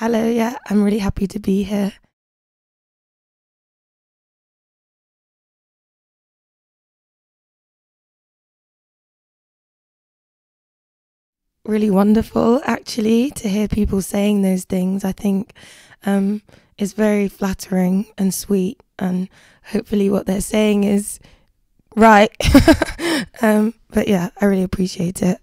Hello, yeah, I'm really happy to be here. Really wonderful, actually, to hear people saying those things. I think um, it's very flattering and sweet, and hopefully, what they're saying is right. But yeah, I really appreciate it.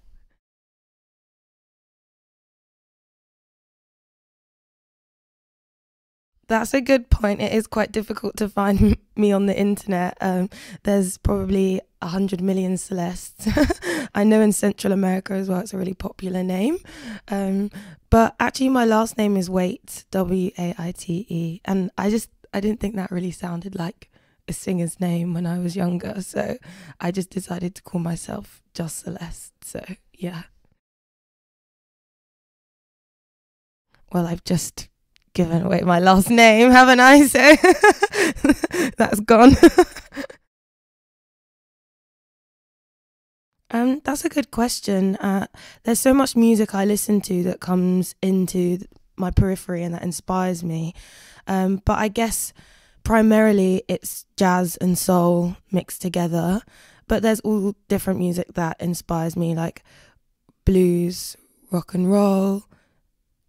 That's a good point. It is quite difficult to find me on the internet. There's probably 100 million Celestes. I know in Central America as well, it's a really popular name. Um, but actually, my last name is Waite, Waite, and I didn't think that really sounded like a singer's name when I was younger, so I just decided to call myself just Celeste. So yeah, well, I've just given away my last name, haven't I? So that's gone. That's a good question. There's so much music I listen to that comes into my periphery and that inspires me. But I guess primarily it's jazz and soul mixed together. But there's all different music that inspires me, like blues, rock and roll,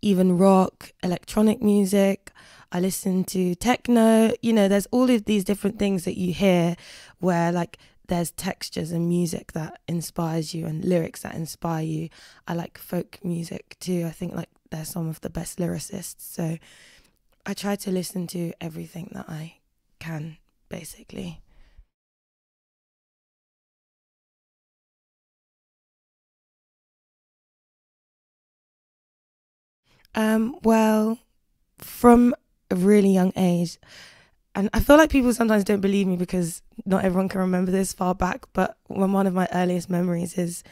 even rock, electronic music. I listen to techno. There's all of these different things that you hear where like there's textures and music that inspires you and lyrics that inspire you. I like folk music too. I think like they're some of the best lyricists. So I try to listen to everything that I can, basically. Well, from a really young age, and I feel like people sometimes don't believe me because not everyone can remember this far back, but one of my earliest memories is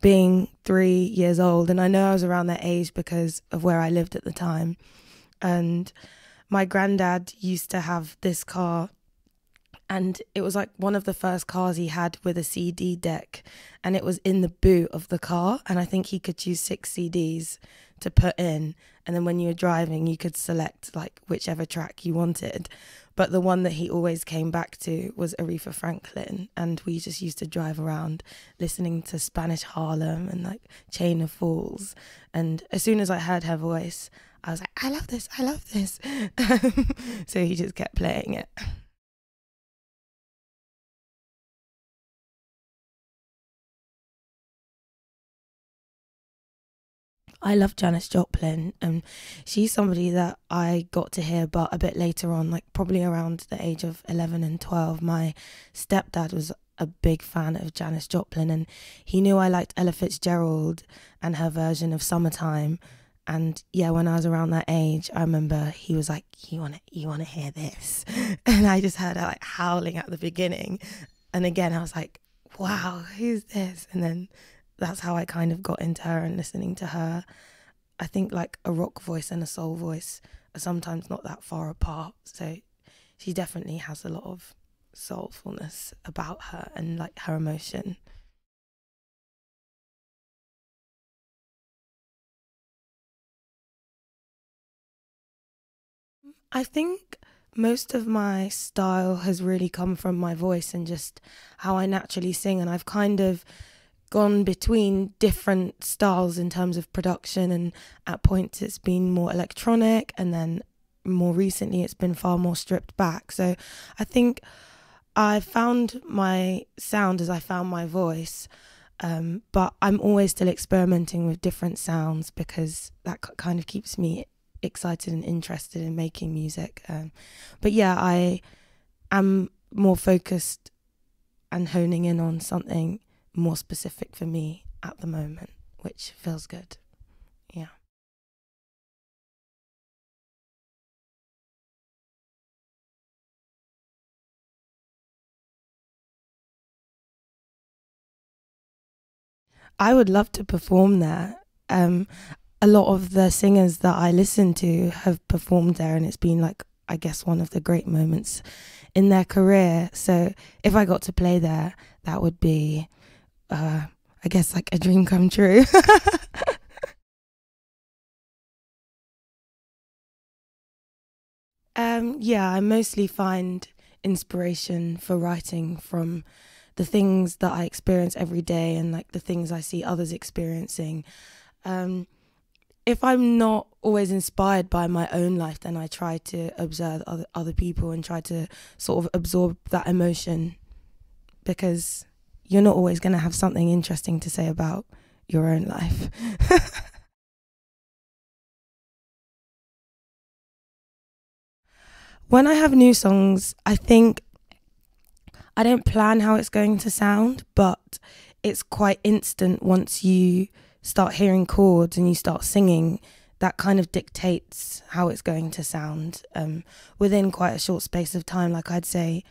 being 3 years old. And I know I was around that age because of where I lived at the time. And my granddad used to have this car, and it was like one of the first cars he had with a CD deck, and it was in the boot of the car, and I think he could choose 6 CDs to put in, and then when you were driving you could select like whichever track you wanted, but the one that he always came back to was Aretha Franklin, and we just used to drive around listening to Spanish Harlem and like Chain of Fools, and as soon as I heard her voice I was like, I love this, I love this. So he just kept playing it. I love Janis Joplin, and she's somebody that I got to hear but a bit later on, like probably around the age of 11 and 12. My stepdad was a big fan of Janis Joplin, and he knew I liked Ella Fitzgerald and her version of Summertime. And yeah, when I was around that age, I remember he was like, you wanna hear this? And I just heard her like howling at the beginning. And again, I was like, wow, who's this? And then that's how I kind of got into her and listening to her. I think like a rock voice and a soul voice are sometimes not that far apart. So she definitely has a lot of soulfulness about her and like her emotion. I think most of my style has really come from my voice and just how I naturally sing. And I've kind of gone between different styles in terms of production, and at points it's been more electronic, and then more recently it's been far more stripped back. So I think I found my sound as I found my voice, but I'm always still experimenting with different sounds because that kind of keeps me excited and interested in making music. But yeah, I am more focused and honing in on something more specific for me at the moment, which feels good. Yeah. I would love to perform there. Um, a lot of the singers that I listen to have performed there, and it's been like, I guess, one of the great moments in their career. So if I got to play there, that would be, uh, I guess, like a dream come true. Yeah, I mostly find inspiration for writing from the things that I experience every day and like the things I see others experiencing. Um, if I'm not always inspired by my own life, then I try to observe other people and try to sort of absorb that emotion, because you're not always going to have something interesting to say about your own life. When I have new songs, I think I don't plan how it's going to sound, but it's quite instant once you start hearing chords and you start singing. That kind of dictates how it's going to sound within quite a short space of time. Like I'd say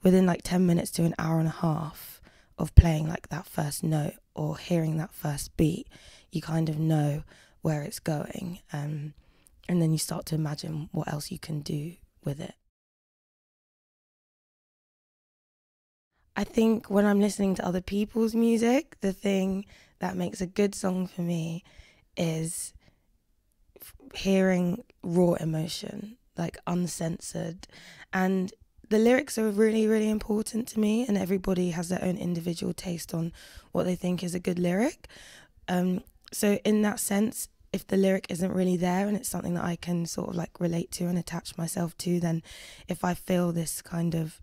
within like 10 minutes to an hour and a half of playing like that first note or hearing that first beat, you kind of know where it's going. And then you start to imagine what else you can do with it. I think when I'm listening to other people's music, the thing that makes a good song for me is hearing raw emotion, like uncensored. And the lyrics are really, really important to me, and everybody has their own individual taste on what they think is a good lyric. So in that sense, if the lyric isn't really there and it's something that I can sort of like relate to and attach myself to, then if I feel this kind of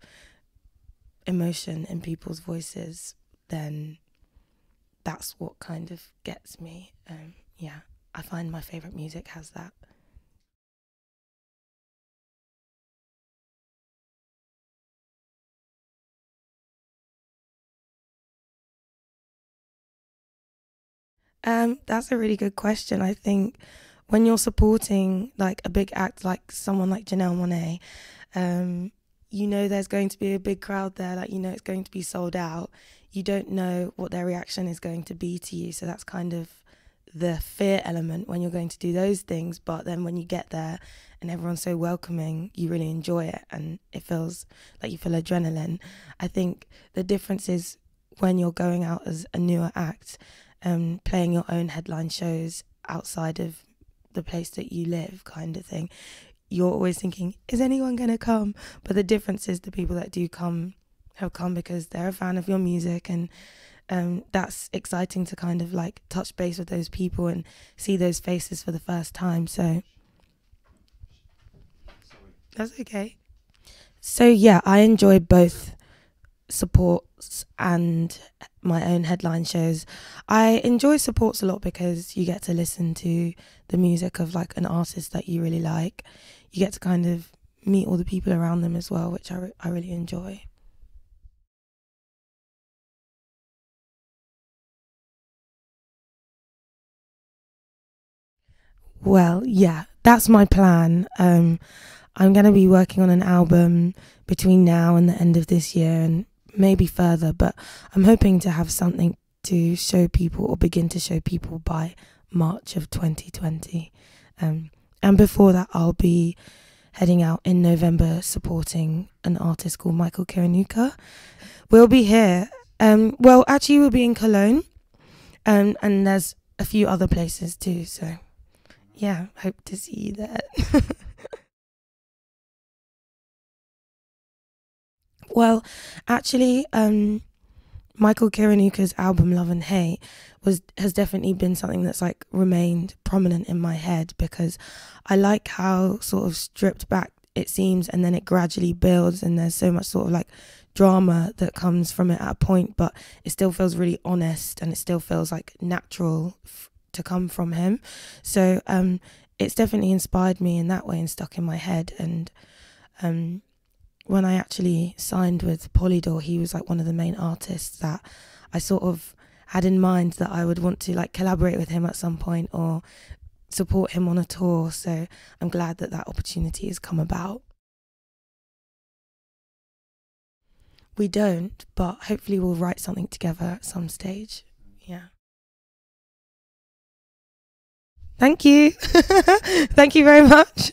emotion in people's voices, then that's what kind of gets me. Yeah, I find my favourite music has that. That's a really good question. I think when you're supporting like a big act like someone like Janelle Monae, you know there's going to be a big crowd there, like you know it's going to be sold out. You don't know what their reaction is going to be to you, so that's kind of the fear element when you're going to do those things. But then when you get there and everyone's so welcoming, you really enjoy it and it feels like you feel adrenaline. I think the difference is when you're going out as a newer act, playing your own headline shows outside of the place that you live, kind of thing. You're always thinking, is anyone going to come? But the difference is the people that do come have come because they're a fan of your music, and that's exciting to kind of like touch base with those people and see those faces for the first time. So that's okay. So yeah, I enjoy both supports and my own headline shows. I enjoy supports a lot because you get to listen to the music of like an artist that you really like. You get to kind of meet all the people around them as well, which I really enjoy. Well, yeah, that's my plan. I'm going to be working on an album between now and the end of this year and maybe further, but I'm hoping to have something to show people or begin to show people by March of 2020. And before that, I'll be heading out in November supporting an artist called Michael Kiwanuka. We'll be here. Well, actually, we'll be in Cologne, and there's a few other places too. So, yeah, hope to see you there. Well, actually, Michael Kiwanuka's album Love and Hate has definitely been something that's like remained prominent in my head, because I like how sort of stripped back it seems and then it gradually builds and there's so much sort of like drama that comes from it at a point, but it still feels really honest and it still feels like natural to come from him. So it's definitely inspired me in that way and stuck in my head. And when I actually signed with Polydor, he was like one of the main artists that I sort of had in mind that I would want to like collaborate with him at some point or support him on a tour. So I'm glad that that opportunity has come about. We don't, but hopefully we'll write something together at some stage. Yeah. Thank you. Thank you very much.